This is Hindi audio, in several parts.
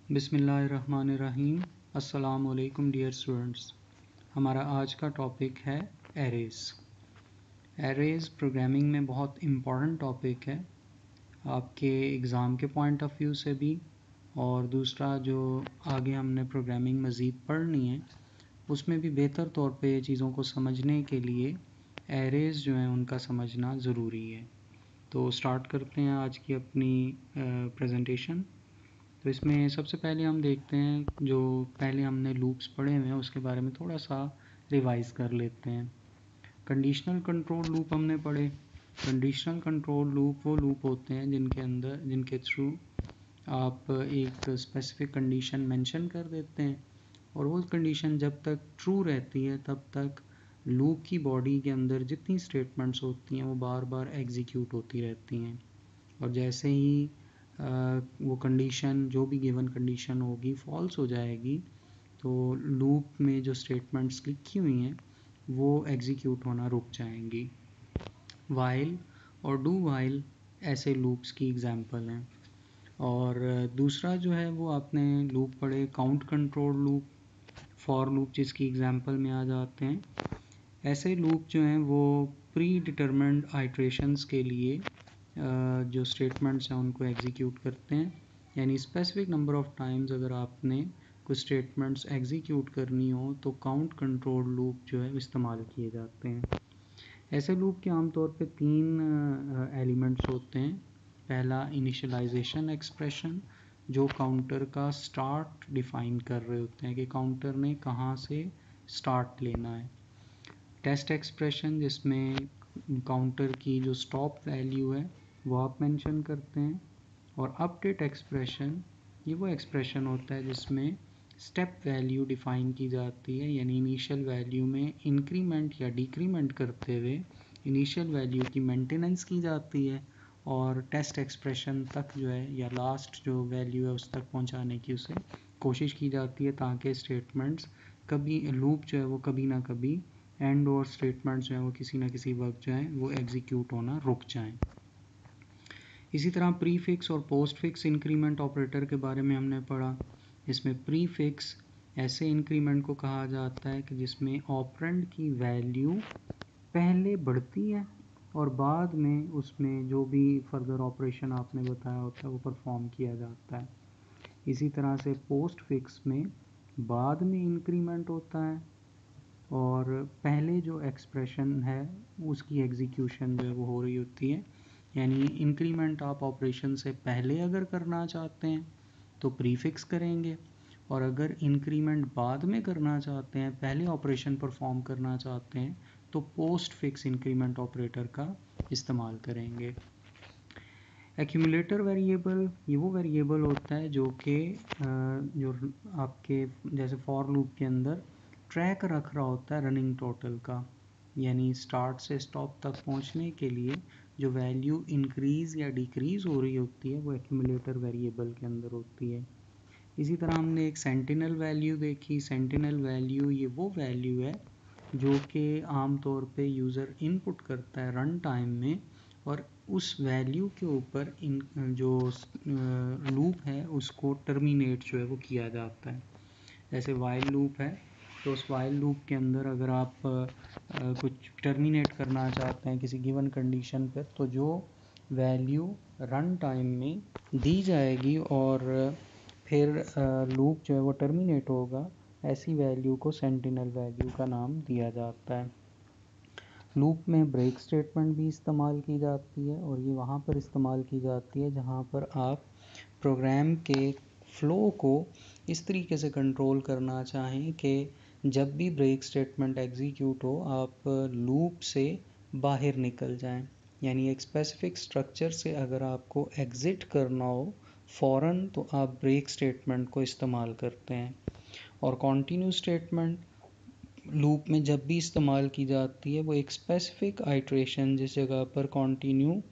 बिस्मिल्लाहिर्रहमानिर्रहीम। अस्सलाम वालेकुम डियर स्टूडेंट्स। हमारा आज का टॉपिक है एरेज़। एरेज़ प्रोग्रामिंग में बहुत इम्पॉर्टेंट टॉपिक है, आपके एग्ज़ाम के पॉइंट ऑफ व्यू से भी, और दूसरा जो आगे हमने प्रोग्रामिंग मज़ीद पढ़नी है उसमें भी बेहतर तौर पे चीज़ों को समझने के लिए एरेज़ जो हैं उनका समझना ज़रूरी है। तो स्टार्ट करते हैं आज की अपनी प्रेजेंटेशन। तो इसमें सबसे पहले हम देखते हैं, जो पहले हमने लूप्स पढ़े हुए हैं उसके बारे में थोड़ा सा रिवाइज़ कर लेते हैं। कंडीशनल कंट्रोल लूप हमने पढ़े। कंडीशनल कंट्रोल लूप वो लूप होते हैं जिनके थ्रू आप एक स्पेसिफिक कंडीशन मेंशन कर देते हैं, और वो कंडीशन जब तक ट्रू रहती है तब तक लूप की बॉडी के अंदर जितनी स्टेटमेंट्स होती हैं वो बार बार एग्जीक्यूट होती रहती हैं। और जैसे ही वो कंडीशन, जो भी गिवन कंडीशन होगी, फॉल्स हो जाएगी, तो लूप में जो स्टेटमेंट्स लिखी हुई हैं वो एग्जीक्यूट होना रुक जाएंगी। वाइल और डू वाइल ऐसे लूप्स की एग्जांपल हैं। और दूसरा जो है वो आपने लूप पढ़े, count control loop, for loop जिसकी एग्जांपल में आ जाते हैं। ऐसे लूप जो हैं वो प्री डिटरमिन्ड आइट्रेशंस के लिए जो स्टेटमेंट्स हैं उनको एग्जीक्यूट करते हैं। यानी स्पेसिफिक नंबर ऑफ़ टाइम्स अगर आपने कुछ स्टेटमेंट्स एग्जीक्यूट करनी हो तो काउंट कंट्रोल लूप जो है इस्तेमाल किए जाते हैं। ऐसे लूप के आमतौर पे तीन एलिमेंट्स होते हैं। पहला इनिशियलाइजेशन एक्सप्रेशन, जो काउंटर का स्टार्ट डिफ़ाइन कर रहे होते हैं कि काउंटर ने कहाँ से स्टार्ट लेना है। टेस्ट एक्सप्रेशन, जिसमें काउंटर की जो स्टॉप वैल्यू है वो आप मेंशन करते हैं। और अपडेट एक्सप्रेशन, ये वो एक्सप्रेशन होता है जिसमें स्टेप वैल्यू डिफ़ाइन की जाती है, यानी इनिशियल वैल्यू में इंक्रीमेंट या डिक्रीमेंट करते हुए इनिशियल वैल्यू की मेंटेनेंस की जाती है, और टेस्ट एक्सप्रेशन तक जो है या लास्ट जो वैल्यू है उस तक पहुंचाने की उसे कोशिश की जाती है, ताकि स्टेटमेंट्स कभी, लूप जो है वो कभी ना कभी एंड और स्टेटमेंट्स जो हैं वो किसी ना किसी वक्त जो है वो एग्जीक्यूट होना रुक जाएं। इसी तरह प्रीफिक्स और पोस्टफिक्स इंक्रीमेंट ऑपरेटर के बारे में हमने पढ़ा। इसमें प्रीफिक्स ऐसे इंक्रीमेंट को कहा जाता है कि जिसमें ऑपरेंड की वैल्यू पहले बढ़ती है और बाद में उसमें जो भी फर्दर ऑपरेशन आपने बताया होता है वो परफॉर्म किया जाता है। इसी तरह से पोस्टफिक्स में बाद में इंक्रीमेंट होता है और पहले जो एक्सप्रेशन है उसकी एग्जीक्यूशन जो है वो हो रही होती है। यानी इंक्रीमेंट आप ऑपरेशन से पहले अगर करना चाहते हैं तो प्रीफिक्स करेंगे, और अगर इंक्रीमेंट बाद में करना चाहते हैं, पहले ऑपरेशन परफॉर्म करना चाहते हैं, तो पोस्ट फिक्स इंक्रीमेंट ऑपरेटर का इस्तेमाल करेंगे। एक्यूमुलेटर वेरिएबल, ये वो वेरिएबल होता है जो कि जो आपके जैसे फॉर लूप के अंदर ट्रैक रख रहा होता है रनिंग टोटल का, यानी स्टार्ट से स्टॉप तक पहुंचने के लिए जो वैल्यू इंक्रीज़ या डिक्रीज़ हो रही होती है वो एक्यूमुलेटर वेरिएबल के अंदर होती है। इसी तरह हमने एक सेंटिनल वैल्यू देखी। सेंटिनल वैल्यू ये वो वैल्यू है जो कि आम तौर पे यूज़र इनपुट करता है रन टाइम में, और उस वैल्यू के ऊपर इन जो लूप है उसको टर्मिनेट जो है वो किया जाता है। जैसे वाइल लूप है, तो उस वाइल लूप के अंदर अगर आप कुछ टर्मिनेट करना चाहते हैं किसी गिवन कंडीशन पर, तो जो वैल्यू रन टाइम में दी जाएगी और फिर लूप जो है वो टर्मिनेट होगा, ऐसी वैल्यू को सेंटिनल वैल्यू का नाम दिया जाता है। लूप में ब्रेक स्टेटमेंट भी इस्तेमाल की जाती है, और ये वहाँ पर इस्तेमाल की जाती है जहाँ पर आप प्रोग्राम के फ़्लो को इस तरीके से कंट्रोल करना चाहें कि जब भी ब्रेक स्टेटमेंट एग्जीक्यूट हो आप लूप से बाहर निकल जाएं। यानी एक स्पेसिफिक स्ट्रक्चर से अगर आपको एग्ज़िट करना हो फ़ौरन, तो आप ब्रेक स्टेटमेंट को इस्तेमाल करते हैं। और कॉन्टीन्यू स्टेटमेंट लूप में जब भी इस्तेमाल की जाती है वो एक स्पेसिफिक आइट्रेशन जिस जगह पर कॉन्टीन्यू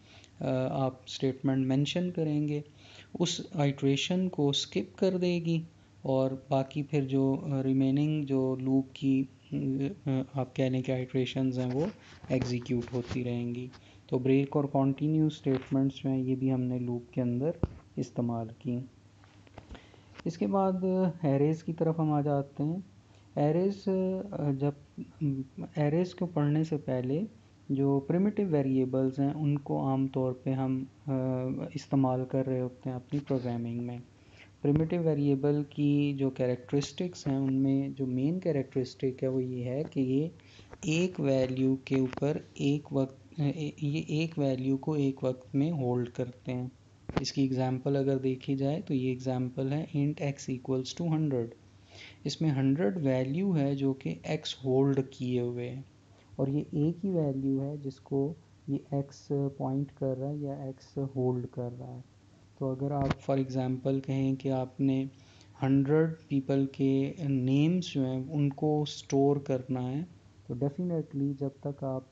आप स्टेटमेंट मेंशन करेंगे उस आइट्रेशन को स्किप कर देगी, और बाकी फिर जो रिमेनिंग जो लूप की आप कहने के आइट्रेशंस हैं वो एग्जीक्यूट होती रहेंगी। तो ब्रेक और कॉन्टीन्यू स्टेटमेंट्स जो हैं ये भी हमने लूप के अंदर इस्तेमाल की। इसके बाद एरेज़ की तरफ हम आ जाते हैं। एरेज़ जब एरेज़ को पढ़ने से पहले जो प्रिमिटिव वेरिएबल्स हैं उनको आम तौर पे हम इस्तेमाल कर रहे होते हैं अपनी प्रोग्रामिंग में। प्रिमिटिव वेरिएबल की जो कैरेक्टरिस्टिक्स हैं उनमें जो मेन कैरेक्टरिस्टिक है वो ये है कि ये एक वैल्यू के ऊपर ये एक वैल्यू को एक वक्त में होल्ड करते हैं। इसकी एग्जांपल अगर देखी जाए तो ये एग्जांपल है इंट x इक्वल्स टू 100। इसमें 100 वैल्यू है जो कि x होल्ड किए हुए है और ये एक ही वैल्यू है जिसको ये x पॉइंट कर रहा है या x होल्ड कर रहा है। तो अगर आप फॉर एग्ज़ाम्पल कहें कि आपने 100 पीपल के नेम्स जो हैं उनको स्टोर करना है, तो डेफिनेटली जब तक आप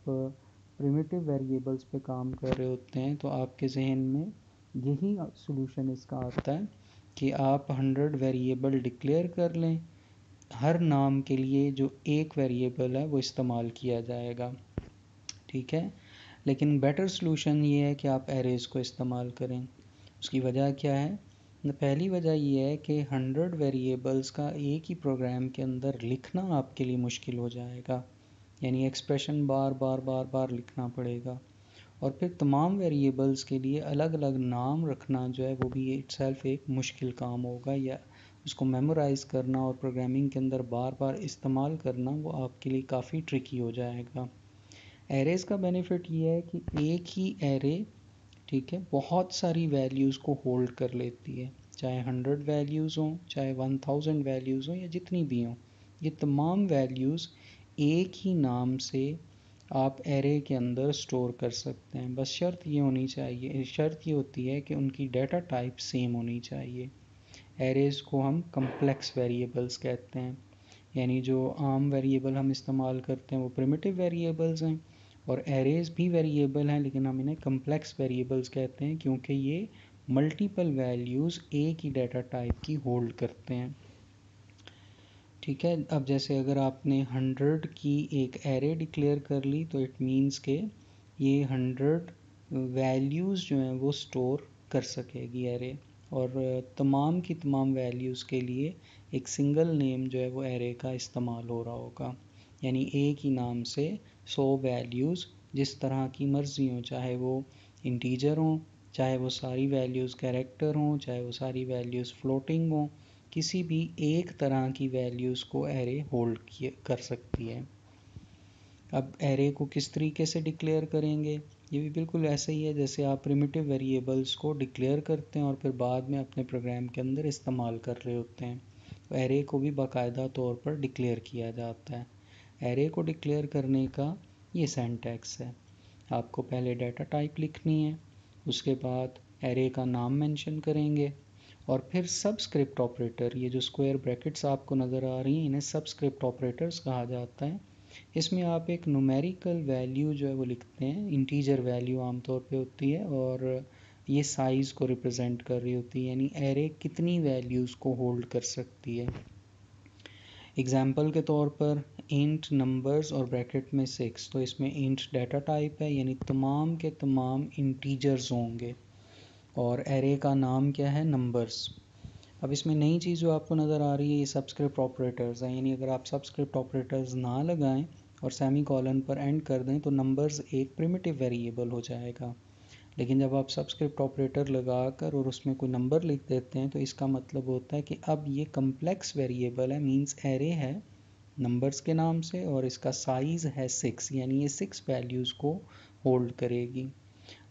प्रिमिटिव वेरिएबल्स पे काम कर रहे होते हैं तो आपके जहन में यही सॉल्यूशन इसका आता है कि आप 100 वेरिएबल डिक्लेयर कर लें, हर नाम के लिए जो एक वेरिएबल है वो इस्तेमाल किया जाएगा। ठीक है, लेकिन बेटर सॉल्यूशन ये है कि आप एरेज़ को इस्तेमाल करें। उसकी वजह क्या है? पहली वजह ये है कि 100 वेरिएबल्स का एक ही प्रोग्राम के अंदर लिखना आपके लिए मुश्किल हो जाएगा, यानी एक्सप्रेशन बार बार बार बार लिखना पड़ेगा और फिर तमाम वेरिएबल्स के लिए अलग अलग नाम रखना जो है वो भी इटसेल्फ एक मुश्किल काम होगा, या उसको मेमोराइज़ करना और प्रोग्रामिंग के अंदर बार बार इस्तेमाल करना वो आपके लिए काफ़ी ट्रिकी हो जाएगा। एरेज़ का बेनिफिट ये है कि एक ही एरे, ठीक है, बहुत सारी वैल्यूज़ को होल्ड कर लेती है, चाहे 100 वैल्यूज़ हों, चाहे 1000 वैल्यूज़ हों या जितनी भी हों, ये तमाम वैल्यूज़ एक ही नाम से आप एरे के अंदर स्टोर कर सकते हैं। बस शर्त ये होती है कि उनकी डाटा टाइप सेम होनी चाहिए। एरेज़ को हम कम्प्लेक्स वेरिएबल्स कहते हैं, यानी जो आम वेरिएबल हम इस्तेमाल करते हैं वो प्रिमिटिव वेरिएबल्स हैं और एरेज़ भी वेरिएबल हैं, लेकिन हम इन्हें कम्प्लेक्स वेरिएबल्स कहते हैं क्योंकि ये मल्टीपल वैल्यूज़ एक ही डाटा टाइप की होल्ड करते हैं। ठीक है, अब जैसे अगर आपने 100 की एक एरे डिक्लेयर कर ली तो इट मीन्स के ये 100 वैल्यूज़ जो हैं वो स्टोर कर सकेगी एरे, और तमाम की तमाम वैल्यूज़ के लिए एक सिंगल नेम जो है वो एरे का इस्तेमाल हो रहा होगा, यानी एक ही नाम से 100 वैल्यूज़ जिस तरह की मर्ज़ी हों, चाहे वो इंटीजर हों, चाहे वो सारी वैल्यूज़ कैरेक्टर हों, चाहे वो सारी वैल्यूज़ फ्लोटिंग हों, किसी भी एक तरह की वैल्यूज़ को एरे होल्ड कर सकती है। अब एरे को किस तरीके से डिक्लेयर करेंगे? ये भी बिल्कुल ऐसे ही है जैसे आप प्रिमिटिव वेरिएबल्स को डिक्लेयर करते हैं और फिर बाद में अपने प्रोग्राम के अंदर इस्तेमाल कर रहे होते हैं। तो एरे को भी बाकायदा तौर पर डिक्लेयर किया जाता है। एरे को डिक्लेयर करने का ये सिंटैक्स है। आपको पहले डाटा टाइप लिखनी है, उसके बाद एरे का नाम मेंशन करेंगे और फिर सबस्क्रिप्ट ऑपरेटर, ये जो स्क्वायर ब्रैकेट्स आपको नज़र आ रही हैं इन्हें सबस्क्रिप्ट ऑपरेटर्स कहा जाता है। इसमें आप एक न्यूमेरिकल वैल्यू जो है वो लिखते हैं, इंटीजर वैल्यू आमतौर पे होती है और ये साइज़ को रिप्रेजेंट कर रही होती है, यानी एरे कितनी वैल्यूज़ को होल्ड कर सकती है। एग्जाम्पल के तौर पर इंट नंबर्स और ब्रैकेट में 6, तो इसमें इंट डाटा टाइप है यानी तमाम के तमाम इंटीजर्स होंगे और एरे का नाम क्या है? नंबर्स। अब इसमें नई चीज़ जो आपको नज़र आ रही है ये सबस्क्रिप्ट ऑपरेटर्स हैं, यानी अगर आप सबस्क्रिप्ट ऑपरेटर्स ना लगाएं और सेमी कॉलन पर एंड कर दें तो नंबर्स एक प्रिमिटिव वेरिएबल हो जाएगा, लेकिन जब आप सबस्क्रिप्ट ऑपरेटर लगाकर और उसमें कोई नंबर लिख देते हैं तो इसका मतलब होता है कि अब ये कम्प्लेक्स वेरिएबल है, मींस एरे है नंबर्स के नाम से और इसका साइज़ है 6, यानी ये 6 वैल्यूज़ को होल्ड करेगी।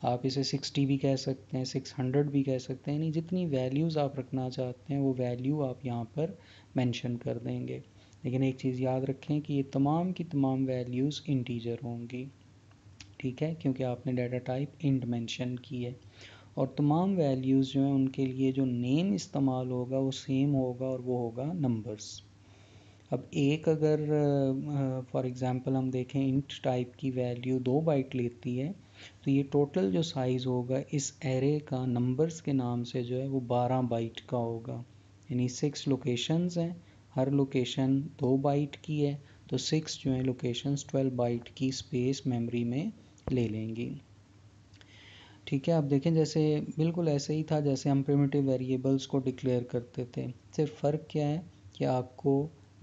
आप इसे 60 भी कह सकते हैं, 600 भी कह सकते हैं, यानी जितनी वैल्यूज़ आप रखना चाहते हैं वो वैल्यू आप यहाँ पर मेंशन कर देंगे। लेकिन एक चीज़ याद रखें कि ये तमाम की तमाम वैल्यूज़ इंटीजर होंगी, ठीक है, क्योंकि आपने डाटा टाइप इंट मेंशन की है और तमाम वैल्यूज़ जो हैं उनके लिए जो नेम इस्तेमाल होगा वो सेम होगा और वो होगा नंबर्स। अब एक अगर फॉर एग्ज़ाम्पल हम देखें इंट टाइप की वैल्यू 2 बाइट लेती है तो ये टोटल जो साइज़ होगा इस एरे का नंबर्स के नाम से जो है वो 12 बाइट का होगा, यानी 6 लोकेशंस हैं, हर लोकेशन 2 बाइट की है, तो 6 जो है लोकेशंस 12 बाइट की स्पेस मेमोरी में ले लेंगी। ठीक है, आप देखें जैसे बिल्कुल ऐसे ही था जैसे हम प्रिमिटिव वेरिएबल्स को डिक्लेयर करते थे। सिर्फ फ़र्क क्या है कि आपको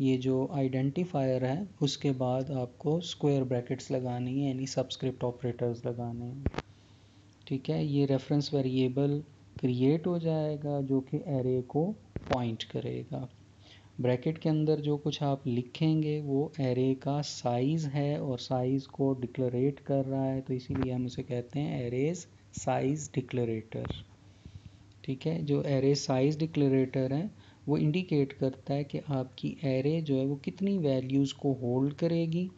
ये जो आइडेंटिफायर है उसके बाद आपको स्क्वायर ब्रैकेट्स लगानी है, यानी सबस्क्रिप्ट ऑपरेटर्स लगाने हैं। ठीक है, ये रेफरेंस वेरिएबल क्रिएट हो जाएगा जो कि एरे को पॉइंट करेगा। ब्रैकेट के अंदर जो कुछ आप लिखेंगे वो एरे का साइज़ है और साइज़ को डिक्लेरेट कर रहा है, तो इसीलिए हम उसे कहते हैं एरेज साइज़ डिक्लेरेटर। ठीक है, जो एरे साइज़ डिक्लेरेटर है वो इंडिकेट करता है कि आपकी एरे जो है वो कितनी वैल्यूज़ को होल्ड करेगी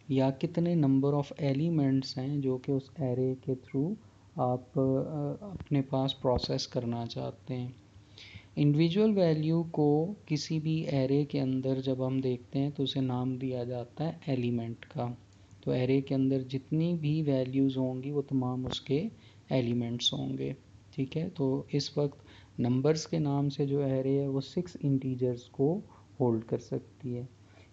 या कितने नंबर ऑफ़ एलिमेंट्स हैं जो कि उस एरे के थ्रू आप अपने पास प्रोसेस करना चाहते हैं। इंडिविजुअल वैल्यू को किसी भी एरे के अंदर जब हम देखते हैं तो उसे नाम दिया जाता है एलिमेंट का। तो एरे के अंदर जितनी भी वैल्यूज़ होंगी वो तमाम उसके एलिमेंट्स होंगे। ठीक है, तो इस वक्त नंबर्स के नाम से जो एरे है वो 6 इंटीजर्स को होल्ड कर सकती है।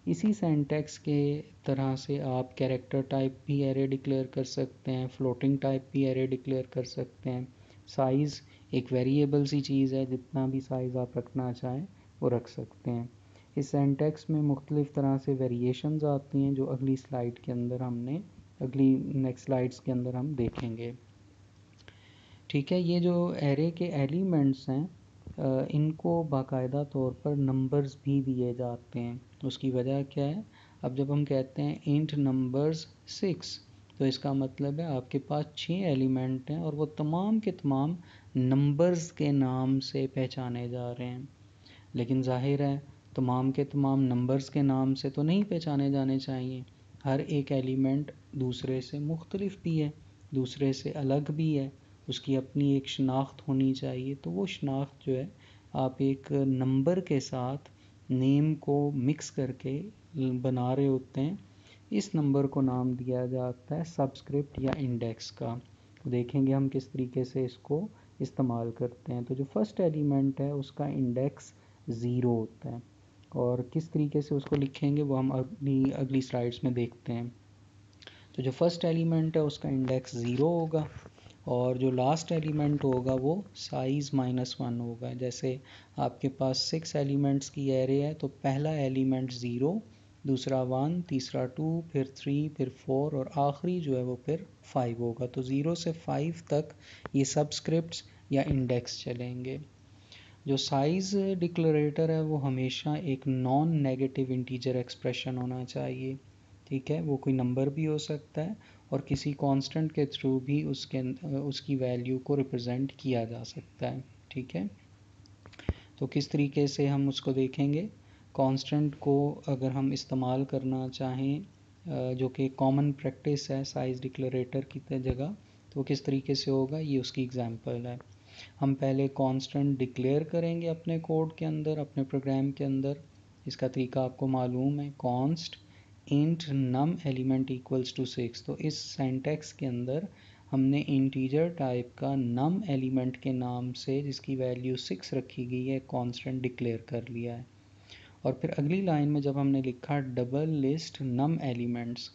इसी सेंटेक्स के तरह से आप कैरेक्टर टाइप भी एरे डिक्लेयर कर सकते हैं, फ्लोटिंग टाइप भी एरे डिक्लेयर कर सकते हैं। साइज़ एक वेरिएबल सी चीज़ है, जितना भी साइज़ आप रखना चाहें वो रख सकते हैं। इस सेंटेक्स में मुख्तलिफ़ तरह से वेरिएशंस आती हैं जो अगली स्लाइड के अंदर अगली नेक्स्ट स्लाइड्स के अंदर हम देखेंगे। ठीक है, ये जो एरे के एलिमेंट्स हैं इनको बाकायदा तौर पर नंबर्स भी दिए जाते हैं। उसकी वजह क्या है, अब जब हम कहते हैं इंट नंबर्स 6 तो इसका मतलब है आपके पास 6 एलिमेंट हैं और वो तमाम के तमाम नंबर्स के नाम से पहचाने जा रहे हैं। लेकिन जाहिर है तमाम के तमाम नंबर्स के नाम से तो नहीं पहचाने जाने चाहिए। हर एक एलिमेंट दूसरे से मुख्तलिफ भी है, दूसरे से अलग भी है, उसकी अपनी एक शनाख्त होनी चाहिए। तो वो शनाख्त जो है आप एक नंबर के साथ नेम को मिक्स करके बना रहे होते हैं। इस नंबर को नाम दिया जाता है सबस्क्रिप्ट या इंडेक्स का। तो देखेंगे हम किस तरीके से इसको इस्तेमाल करते हैं। तो जो फर्स्ट एलिमेंट है उसका इंडेक्स 0 होता है और किस तरीके से उसको लिखेंगे वो हम अगली स्लाइड्स में देखते हैं। तो जो फर्स्ट एलिमेंट है उसका इंडेक्स 0 होगा और जो लास्ट एलिमेंट होगा वो साइज़ -1 होगा। जैसे आपके पास 6 एलिमेंट्स की एरे है तो पहला एलिमेंट 0, दूसरा 1, तीसरा 2, फिर 3, फिर 4 और आखिरी जो है वो फिर 5 होगा। तो 0 से 5 तक ये सबस्क्रिप्ट्स या इंडेक्स चलेंगे। जो साइज़ डिक्लेरेटर है वो हमेशा एक नॉन नेगेटिव इंटीजर एक्सप्रेशन होना चाहिए। ठीक है, वो कोई नंबर भी हो सकता है और किसी कांस्टेंट के थ्रू भी उसकी वैल्यू को रिप्रेजेंट किया जा सकता है। ठीक है, तो किस तरीके से हम उसको देखेंगे। कांस्टेंट को अगर हम इस्तेमाल करना चाहें जो कि कॉमन प्रैक्टिस है साइज़ डिक्लेरेटर की जगह, तो किस तरीके से होगा ये उसकी एग्जांपल है। हम पहले कांस्टेंट डिक्लेयर करेंगे अपने कोड के अंदर, अपने प्रोग्राम के अंदर। इसका तरीका आपको मालूम है, const int num element equals to 6। तो इस सेंटेक्स के अंदर हमने इंटीजर टाइप का नम एलिमेंट के नाम से जिसकी वैल्यू 6 रखी गई है कांस्टेंट डिक्लेयर कर लिया है। और फिर अगली लाइन में जब हमने लिखा डबल लिस्ट नम एलिमेंट्स,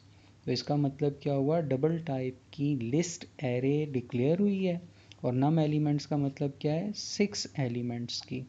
तो इसका मतलब क्या हुआ, डबल टाइप की लिस्ट एरे डिक्लेयर हुई है और नम एलिमेंट्स का मतलब क्या है, 6 एलिमेंट्स की।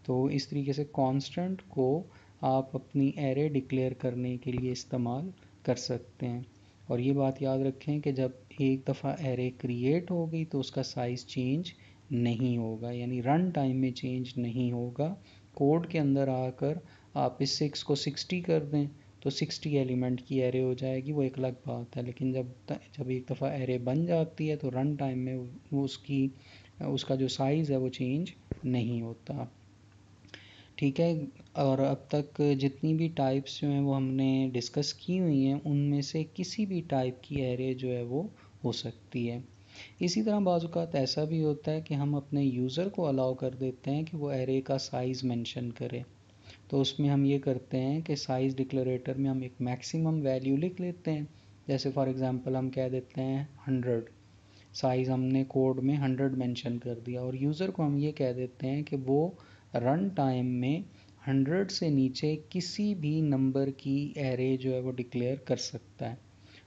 तो इस तरीके से कांस्टेंट को आप अपनी एरे डिक्लेयर करने के लिए इस्तेमाल कर सकते हैं। और ये बात याद रखें कि जब एक दफ़ा एरे क्रिएट हो गई तो उसका साइज़ चेंज नहीं होगा, यानी रन टाइम में चेंज नहीं होगा। कोड के अंदर आकर आप इस 6 को 60 कर दें तो 60 एलिमेंट की एरे हो जाएगी, वो एक अलग बात है। लेकिन जब एक दफ़ा एरे बन जाती है तो रन टाइम में वो उसका जो साइज़ है वो चेंज नहीं होता। ठीक है, और अब तक जितनी भी टाइप्स जो हैं वो हमने डिस्कस की हुई हैं उनमें से किसी भी टाइप की एरे जो है वो हो सकती है। इसी तरह बाज़ औक़ात ऐसा भी होता है कि हम अपने यूज़र को अलाउ कर देते हैं कि वो एरे का साइज़ मेंशन करे। तो उसमें हम ये करते हैं कि साइज़ डिक्लेरेटर में हम एक मैक्सिमम वैल्यू लिख लेते हैं। जैसे फॉर एग्ज़ाम्पल हम कह देते हैं 100, साइज़ हमने कोड में 100 मेंशन कर दिया और यूज़र को हम ये कह देते हैं कि वो रन टाइम में 100 से नीचे किसी भी नंबर की एरे जो है वो डिक्लेयर कर सकता है।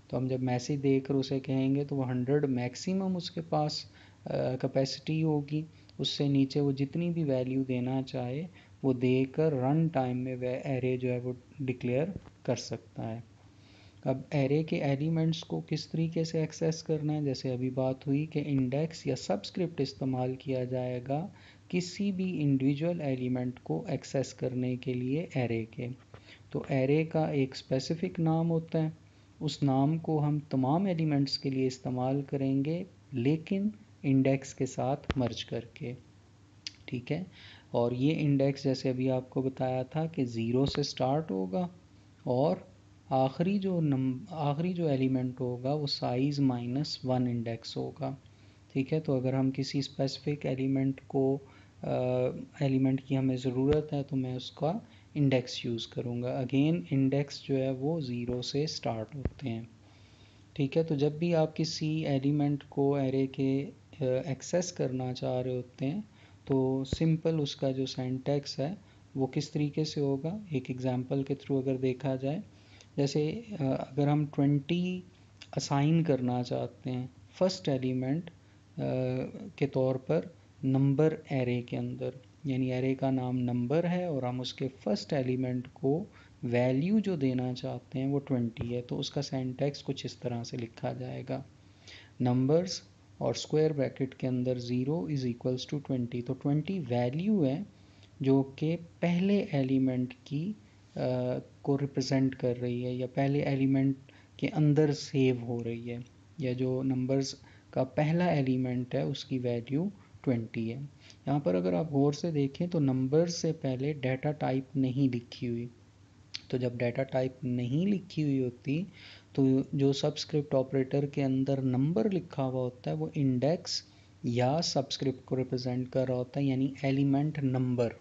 तो हम जब मैसेज देकर उसे कहेंगे तो वो 100 मैक्सिमम उसके पास कैपेसिटी होगी, उससे नीचे वो जितनी भी वैल्यू देना चाहे वो देकर रन टाइम में वह एरे जो है वो डिक्लेयर कर सकता है। अब एरे के एलिमेंट्स को किस तरीके से एक्सेस करना है, जैसे अभी बात हुई कि इंडेक्स या सबस्क्रिप्ट इस्तेमाल किया जाएगा किसी भी इंडिविजुअल एलिमेंट को एक्सेस करने के लिए एरे के। तो एरे का एक स्पेसिफिक नाम होता है, उस नाम को हम तमाम एलिमेंट्स के लिए इस्तेमाल करेंगे लेकिन इंडेक्स के साथ मर्ज करके, ठीक है। और ये इंडेक्स जैसे अभी आपको बताया था कि ज़ीरो से स्टार्ट होगा और आखिरी जो एलिमेंट होगा वो साइज़ -1 इंडेक्स होगा, ठीक है। तो अगर हम किसी स्पेसिफिक एलिमेंट की हमें ज़रूरत है तो मैं उसका इंडेक्स यूज़ करूँगा। अगेन इंडेक्स जो है वो ज़ीरो से स्टार्ट होते हैं, ठीक है। तो जब भी आप किसी एलिमेंट को एरे के एक्सेस करना चाह रहे होते हैं तो सिंपल उसका जो सिंटैक्स है वो किस तरीके से होगा, एक एग्जांपल के थ्रू अगर देखा जाए, जैसे अगर हम 20 असाइन करना चाहते हैं फर्स्ट एलिमेंट के तौर पर नंबर एरे के अंदर, यानी एरे का नाम नंबर है और हम उसके फर्स्ट एलिमेंट को वैल्यू जो देना चाहते हैं वो 20 है, तो उसका सिंटैक्स कुछ इस तरह से लिखा जाएगा, नंबर्स और स्क्वायर ब्रैकेट के अंदर 0 इज़ इक्वल्स टू 20। तो 20 वैल्यू है जो कि पहले एलिमेंट की को रिप्रेजेंट कर रही है या पहले एलिमेंट के अंदर सेव हो रही है, या जो नंबर्स का पहला एलिमेंट है उसकी वैल्यू 20 है। यहाँ पर अगर आप गौर से देखें तो नंबर से पहले डाटा टाइप नहीं लिखी हुई, तो जब डाटा टाइप नहीं लिखी हुई होती तो जो सबस्क्रिप्ट ऑपरेटर के अंदर नंबर लिखा हुआ होता है वो इंडेक्स या सबस्क्रिप्ट को रिप्रेजेंट कर रहा होता है, यानी एलिमेंट नंबर,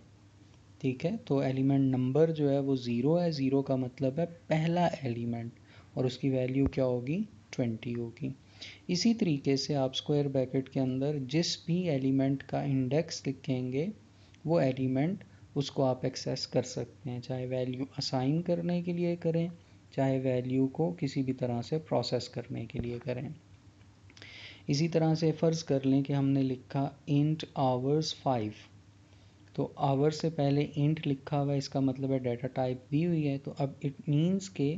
ठीक है। तो एलिमेंट नंबर जो है वो ज़ीरो है, ज़ीरो का मतलब है पहला एलिमेंट और उसकी वैल्यू क्या होगी, 20 होगी। इसी तरीके से आप स्क्वायर ब्रैकेट के अंदर जिस भी एलिमेंट का इंडेक्स लिखेंगे वो एलिमेंट उसको आप एक्सेस कर सकते हैं, चाहे वैल्यू असाइन करने के लिए करें चाहे वैल्यू को किसी भी तरह से प्रोसेस करने के लिए करें। इसी तरह से फ़र्ज़ कर लें कि हमने लिखा इंट आवर्स 5, तो आवर से पहले इंट लिखा हुआ है, इसका मतलब है डाटा टाइप दी हुई है, तो अब इट मीन्स के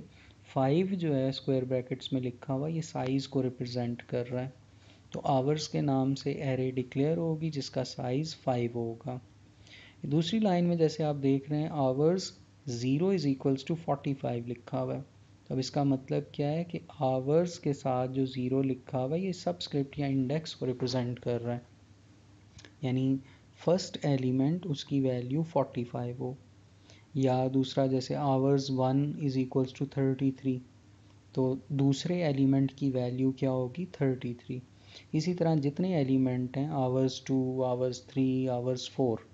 5 जो है स्क्वायर ब्रैकेट्स में लिखा हुआ ये साइज़ को रिप्रेजेंट कर रहा है, तो आवर्स के नाम से एरे डिक्लेयर होगी जिसका साइज़ 5 होगा। दूसरी लाइन में जैसे आप देख रहे हैं आवर्स 0 इज़ इक्वल्स टू 45 लिखा हुआ है, तो अब इसका मतलब क्या है कि आवर्स के साथ जो 0 लिखा हुआ है ये सबस्क्रिप्ट या इंडेक्स को रिप्रेजेंट कर रहा है, यानी फर्स्ट एलिमेंट उसकी वैल्यू 45 हो। या दूसरा जैसे आवर्स 1 इज़ इक्वल्स टू 33, तो दूसरे एलिमेंट की वैल्यू क्या होगी, 33। इसी तरह जितने एलिमेंट हैं आवर्स 2, आवर्स 3, आवर्स 4,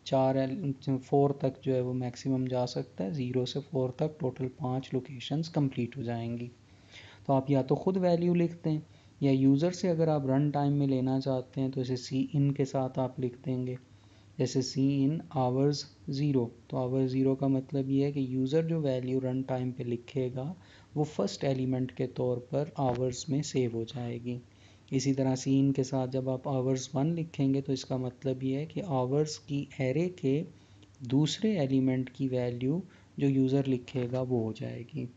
4 तक जो है वो मैक्सिमम जा सकता है, 0 से 4 तक टोटल 5 लोकेशंस कंप्लीट हो जाएंगी। तो आप या तो ख़ुद वैल्यू लिखते हैं या यूज़र से अगर आप रन टाइम में लेना चाहते हैं तो इसे सी इन के साथ आप लिख देंगे, जैसे सी इन आवर्स 0, तो आवर्स 0 का मतलब ये है कि यूज़र जो वैल्यू रन टाइम पे लिखेगा वो फर्स्ट एलिमेंट के तौर पर आवर्स में सेव हो जाएगी। इसी तरह सी इन के साथ जब आप आवर्स 1 लिखेंगे तो इसका मतलब ये है कि आवर्स की एरे के दूसरे एलिमेंट की वैल्यू जो यूज़र लिखेगा वो हो जाएगी।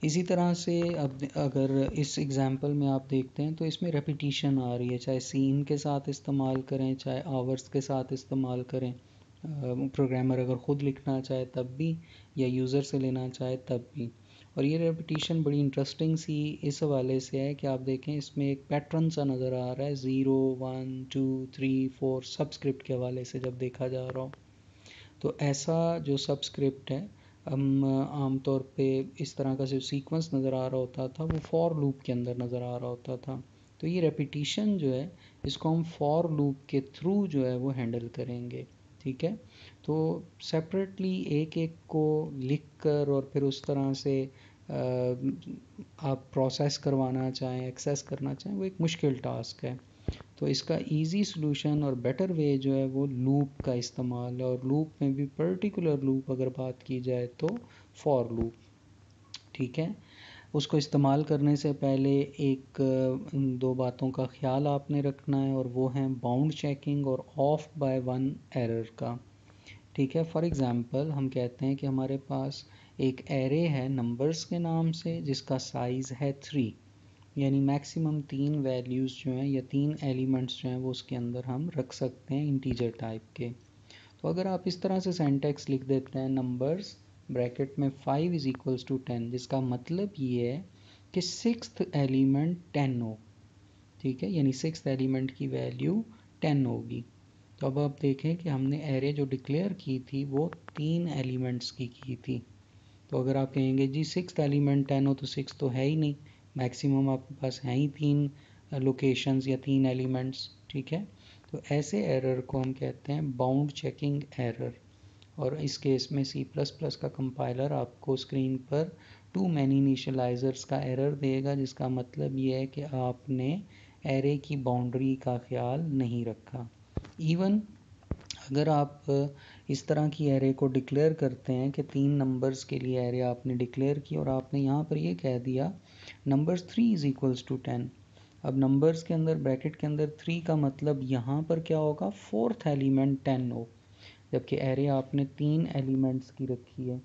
इसी तरह से अब अगर इस एग्ज़ाम्पल में आप देखते हैं तो इसमें रेपिटिशन आ रही है, चाहे सीन के साथ इस्तेमाल करें चाहे आवर्स के साथ इस्तेमाल करें, प्रोग्रामर अगर ख़ुद लिखना चाहे तब भी या यूज़र से लेना चाहे तब भी। और ये रेपिटिशन बड़ी इंटरेस्टिंग सी इस हवाले से है कि आप देखें इसमें एक पैटर्न सा नज़र आ रहा है, 0 1 2 3 4 सबस्क्रिप्ट के हवाले से जब देखा जा रहा हो, तो ऐसा जो सबस्क्रिप्ट है हम आमतौर पे इस तरह का जो सीक्वेंस नज़र आ रहा होता था वो फॉर लूप के अंदर नज़र आ रहा होता था। तो ये रेपिटिशन जो है इसको हम फॉर लूप के थ्रू जो है वो हैंडल करेंगे, ठीक है। तो सेपरेटली एक एक को लिख कर और फिर उस तरह से आप प्रोसेस करवाना चाहें, एक्सेस करना चाहें, वो एक मुश्किल टास्क है। तो इसका इजी सलूशन और बेटर वे जो है वो लूप का इस्तेमाल है, और लूप में भी पर्टिकुलर लूप अगर बात की जाए तो फॉर लूप, ठीक है। उसको इस्तेमाल करने से पहले एक दो बातों का ख्याल आपने रखना है, और वो हैं बाउंड चेकिंग और ऑफ बाय वन एरर का। ठीक है, फॉर एग्ज़ाम्पल हम कहते हैं कि हमारे पास एक एरे है नंबर्स के नाम से जिसका साइज़ है 3, यानी मैक्सिमम 3 वैल्यूज़ जो हैं या 3 एलिमेंट्स जो हैं वो उसके अंदर हम रख सकते हैं इंटीजर टाइप के। तो अगर आप इस तरह से सेंटेक्स लिख देते हैं नंबर्स ब्रैकेट में 5 इज इक्वल्स टू 10, जिसका मतलब ये है कि सिक्स्थ एलिमेंट 10 हो। ठीक है, यानी सिक्स्थ एलिमेंट की वैल्यू 10 होगी। तो अब आप देखें कि हमने एरे जो डिक्लेयर की थी वो 3 एलिमेंट्स की थी। तो अगर आप कहेंगे जी सिक्स्थ एलिमेंट 10 हो, तो सिक्स तो है ही नहीं, मैक्सिमम आपके पास हैं ही 3 लोकेशंस या 3 एलिमेंट्स। ठीक है, तो ऐसे एरर को हम कहते हैं बाउंड चेकिंग एरर। और इस केस में C++ का कंपाइलर आपको स्क्रीन पर टू मैनी इनिशियलाइजर्स का एरर देगा, जिसका मतलब ये है कि आपने एरे की बाउंड्री का ख्याल नहीं रखा। इवन अगर आप इस तरह की एरे को डिक्लेयर करते हैं कि 3 नंबर्स के लिए एरे आपने डिक्लेयर की और आपने यहाँ पर ये कह दिया नंबर्स 3 इज इक्वल्स टू 10। अब नंबर्स के अंदर ब्रैकेट के अंदर 3 का मतलब यहाँ पर क्या होगा, फोर्थ एलिमेंट 10 हो, जबकि एरे आपने 3 एलिमेंट्स की रखी है।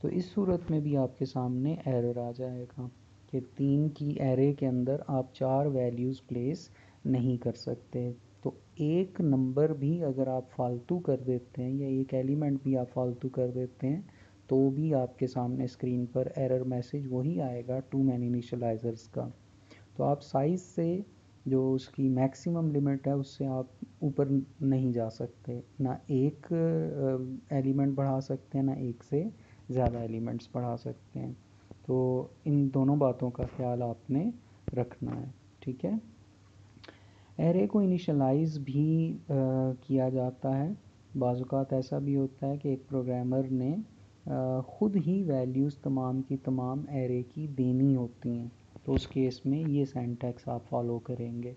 तो इस सूरत में भी आपके सामने एरर आ जाएगा कि 3 की एरे के अंदर आप 4 वैल्यूज़ प्लेस नहीं कर सकते। तो एक नंबर भी अगर आप फालतू कर देते हैं या एक एलिमेंट भी आप फालतू कर देते हैं तो भी आपके सामने स्क्रीन पर एरर मैसेज वही आएगा टू मैनी इनिशियलाइजर्स का। तो आप साइज़ से जो उसकी मैक्सिमम लिमिट है उससे आप ऊपर नहीं जा सकते, ना एक एलिमेंट बढ़ा सकते हैं ना एक से ज़्यादा एलिमेंट्स बढ़ा सकते हैं। तो इन दोनों बातों का ख्याल आपने रखना है। ठीक है, एरे को इनिशियलाइज भी किया जाता है। बाज़ औक़ात ऐसा भी होता है कि एक प्रोग्रामर ने ख़ुद ही वैल्यूज़ तमाम की तमाम एरे की देनी होती हैं, तो उस केस में ये सिंटैक्स आप फॉलो करेंगे।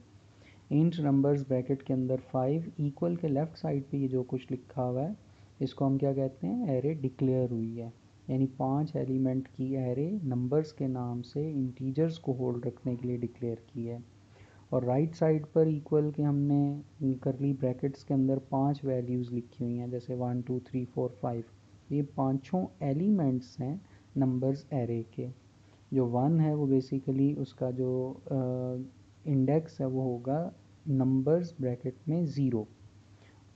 इंट नंबर्स ब्रैकेट के अंदर 5 इक्वल के लेफ़्ट साइड पे ये जो कुछ लिखा हुआ है इसको हम क्या कहते हैं, एरे डिक्लेयर हुई है, यानी 5 एलिमेंट की एरे नंबर्स के नाम से इंटीजर्स को होल्ड रखने के लिए डिक्लेयर की है। और राइट साइड पर इक्वल के हमने करली ब्रैकेट्स के अंदर 5 वैल्यूज़ लिखी हुई हैं, जैसे 1 2 3 4 5। ये पाँचों एलिमेंट्स हैं नंबर्स एरे के। जो 1 है वो बेसिकली उसका जो इंडेक्स है वो होगा नंबर्स ब्रैकेट में 0।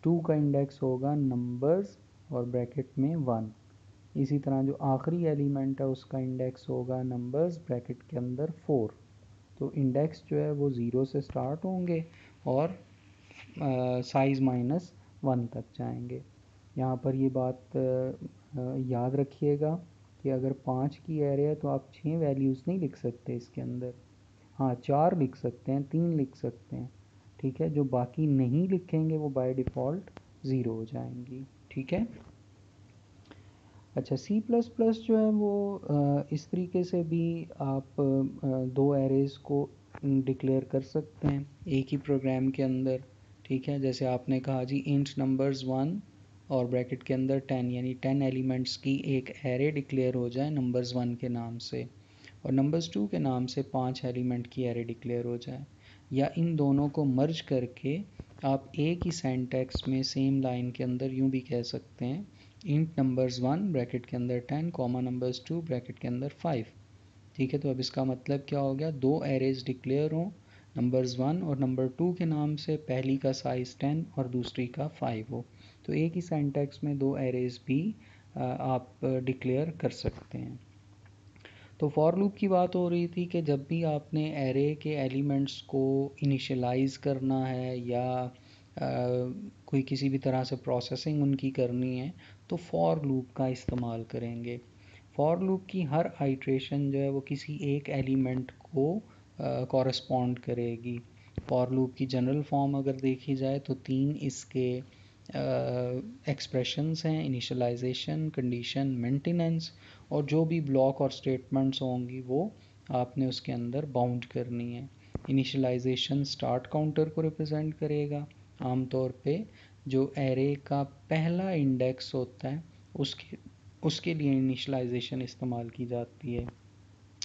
2 का इंडेक्स होगा नंबर्स और ब्रैकेट में 1। इसी तरह जो आखिरी एलिमेंट है उसका इंडेक्स होगा नंबर्स ब्रैकेट के अंदर 4। तो इंडेक्स जो है वो 0 से स्टार्ट होंगे और साइज़ -1 तक जाएंगे। यहाँ पर ये बात याद रखिएगा कि अगर 5 की एरे है तो आप 6 वैल्यूज़ नहीं लिख सकते इसके अंदर। हाँ, 4 लिख सकते हैं, 3 लिख सकते हैं। ठीक है, जो बाकी नहीं लिखेंगे वो बाय डिफ़ॉल्ट 0 हो जाएंगी। ठीक है, अच्छा C++ जो है वो इस तरीके से भी आप 2 एरेज़ को डिक्लेयर कर सकते हैं एक ही प्रोग्राम के अंदर। ठीक है, जैसे आपने कहा जी इंट नंबर्स 1 और ब्रैकेट के अंदर 10, यानी 10 एलिमेंट्स की एक एरे डिक्लेयर हो जाए नंबर्स 1 के नाम से, और नंबर्स 2 के नाम से 5 एलिमेंट की एरे डिक्लेयर हो जाए। या इन दोनों को मर्ज करके आप एक ही सेंटेक्स में सेम लाइन के अंदर यूँ भी कह सकते हैं इंट नंबर्स 1 ब्रैकेट के अंदर 10 कॉमा नंबर्स 2 ब्रैकेट के अंदर 5। ठीक है, तो अब इसका मतलब क्या हो गया, 2 एरेज डिक्लेयर हों नंबर्स 1 और नंबर 2 के नाम से, पहली का साइज़ 10 और दूसरी का 5 हो, तो एक ही सेंटेक्स में 2 एरेज भी आप डिक्लेयर कर सकते हैं। तो फॉर लूप की बात हो रही थी कि जब भी आपने एरे के एलिमेंट्स को इनिशियलाइज़ करना है या कोई किसी भी तरह से प्रोसेसिंग उनकी करनी है तो फॉर लूप का इस्तेमाल करेंगे। फॉर लूप की हर आइट्रेशन जो है वो किसी एक एलिमेंट को कॉरस्पॉन्ड करेगी। फॉर लूप की जनरल फॉर्म अगर देखी जाए तो 3 इसके एक्सप्रेशंस हैं, इनिशियलाइजेशन, कंडीशन, मेंटेनेंस, और जो भी ब्लॉक और स्टेटमेंट्स होंगी वो आपने उसके अंदर बाउंड करनी है। इनिशियलाइजेशन स्टार्ट काउंटर को रिप्रेजेंट करेगा। आमतौर पे जो एरे का पहला इंडेक्स होता है उसके लिए इनिशियलाइजेशन इस्तेमाल की जाती है।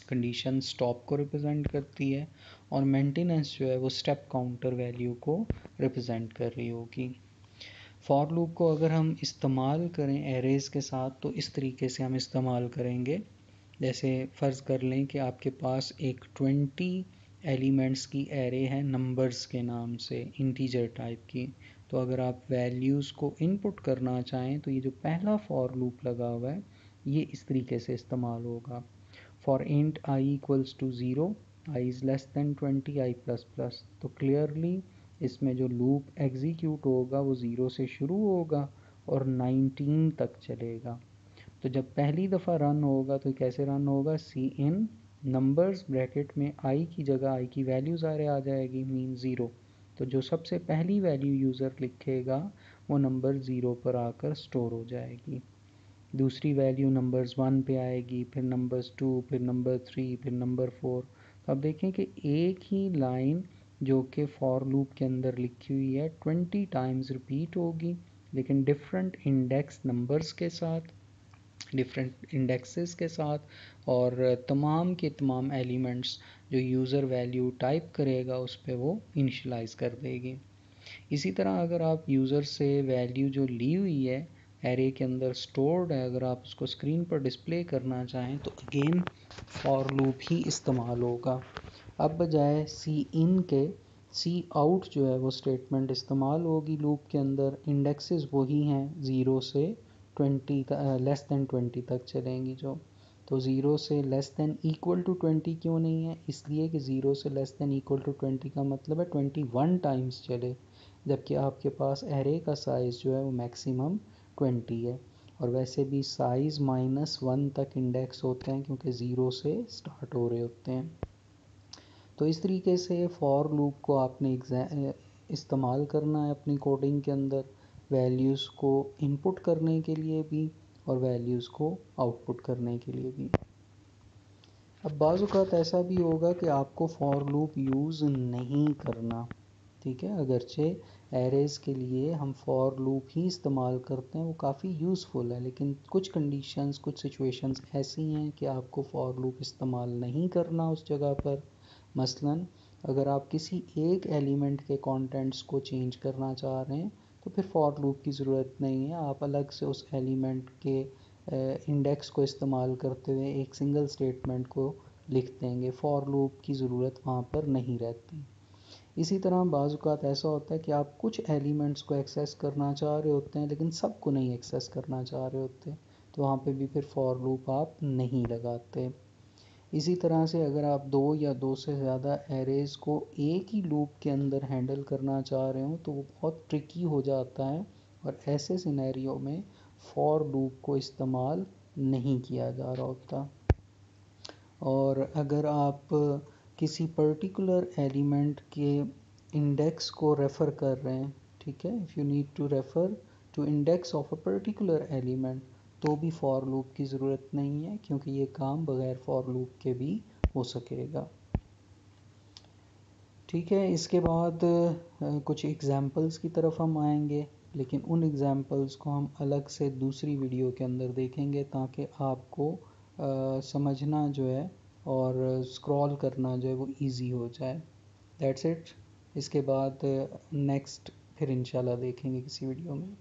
कंडीशन स्टॉप को रिप्रेजेंट करती है और मेंटेनेंस जो है वो स्टेप काउंटर वैल्यू को रिप्रेजेंट कर रही होगी। फॉर लूप को अगर हम इस्तेमाल करें एरेज के साथ तो इस तरीके से हम इस्तेमाल करेंगे। जैसे फ़र्ज़ कर लें कि आपके पास एक 20 एलिमेंट्स की एरे है नंबर्स के नाम से, इंटीजर टाइप की। तो अगर आप वैल्यूज़ को इनपुट करना चाहें तो ये जो पहला फॉर लूप लगा हुआ है ये इस तरीके से इस्तेमाल होगा। For int i equals to 0, i is less than 20, i plus plus. तो क्लियरली इसमें जो लूप एग्जीक्यूट होगा वो 0 से शुरू होगा और 19 तक चलेगा। तो जब पहली दफ़ा रन होगा तो कैसे रन होगा, सी इन नंबर्स ब्रैकेट में i की जगह i की वैल्यू सारे आ जाएगी, मीन 0। तो जो सबसे पहली वैल्यू यूज़र लिखेगा वो नंबर 0 पर आकर स्टोर हो जाएगी। दूसरी वैल्यू नंबर्स 1 पे आएगी, फिर नंबर्स 2, फिर नंबर 3, फिर नंबर 4। तो आप देखें कि एक ही लाइन जो कि फॉर लूप के अंदर लिखी हुई है 20 टाइम्स रिपीट होगी, लेकिन डिफरेंट इंडेक्स नंबर्स के साथ, डिफरेंट इंडेक्सेस के साथ, और तमाम के तमाम एलिमेंट्स जो यूज़र वैल्यू टाइप करेगा उस पर वो इनिशलाइज कर देगी। इसी तरह अगर आप यूज़र से वैल्यू जो ली हुई है एरे के अंदर स्टोर्ड है, अगर आप उसको स्क्रीन पर डिस्प्ले करना चाहें तो अगेन फॉर लूप ही इस्तेमाल होगा। अब बजाय सी इन के सी आउट जो है वो स्टेटमेंट इस्तेमाल होगी लूप के अंदर। इंडेक्सेस वही हैं 0 से 20 लेस दैन 20 तक चलेंगी जो। तो 0 से लेस दैन इक्वल टू 20 क्यों नहीं है, इसलिए कि 0 से लेस दैन इक्वल टू 20 का मतलब है 21 टाइम्स चले, जबकि आपके पास एरे का साइज़ जो है वो मैक्सिमम 20 है। और वैसे भी साइज़ -1 तक इंडेक्स होते हैं क्योंकि 0 से स्टार्ट हो रहे होते हैं। तो इस तरीके से फॉर लूप को आपने इस्तेमाल करना है अपनी कोडिंग के अंदर, वैल्यूज़ को इनपुट करने के लिए भी और वैल्यूज़ को आउटपुट करने के लिए भी। अब बाज़ औक़ात ऐसा भी होगा कि आपको फॉर लूप यूज़ नहीं करना, ठीक है। अगरचे एरेज़ के लिए हम फॉर लूप ही इस्तेमाल करते हैं, वो काफ़ी यूज़फुल है, लेकिन कुछ कंडीशंस, कुछ सिचुएशंस ऐसी हैं कि आपको फॉर लूप इस्तेमाल नहीं करना उस जगह पर। मसलन अगर आप किसी एक एलिमेंट के कंटेंट्स को चेंज करना चाह रहे हैं तो फिर फॉर लूप की ज़रूरत नहीं है, आप अलग से उस एलिमेंट के इंडेक्स को इस्तेमाल करते हुए एक सिंगल स्टेटमेंट को लिख देंगे, फॉर लूप की ज़रूरत वहाँ पर नहीं रहती। इसी तरह बाज़ औक़ात ऐसा होता है कि आप कुछ एलिमेंट्स को एक्सेस करना चाह रहे होते हैं लेकिन सब को नहीं एक्सेस करना चाह रहे होते, तो वहाँ पे भी फिर फॉर लूप आप नहीं लगाते। इसी तरह से अगर आप 2 या 2 से ज़्यादा एरेज़ को एक ही लूप के अंदर हैंडल करना चाह रहे हो तो वो बहुत ट्रिकी हो जाता है, और ऐसे सिनेरियो में फॉर लूप को इस्तेमाल नहीं किया जा रहा होता। और अगर आप किसी पर्टिकुलर एलिमेंट के इंडेक्स को रेफ़र कर रहे हैं, ठीक है, if you need to refer to index of a particular element, तो भी फॉर लूप की ज़रूरत नहीं है क्योंकि ये काम बगैर फॉर लूप के भी हो सकेगा। ठीक है, इसके बाद कुछ एग्ज़ाम्पल्स की तरफ हम आएंगे, लेकिन उन एग्ज़ाम्पल्स को हम अलग से दूसरी वीडियो के अंदर देखेंगे ताकि आपको समझना जो है और स्क्रॉल करना जो है वो इजी हो जाए। That's it. इसके बाद नेक्स्ट फिर इंशाल्लाह देखेंगे किसी वीडियो में।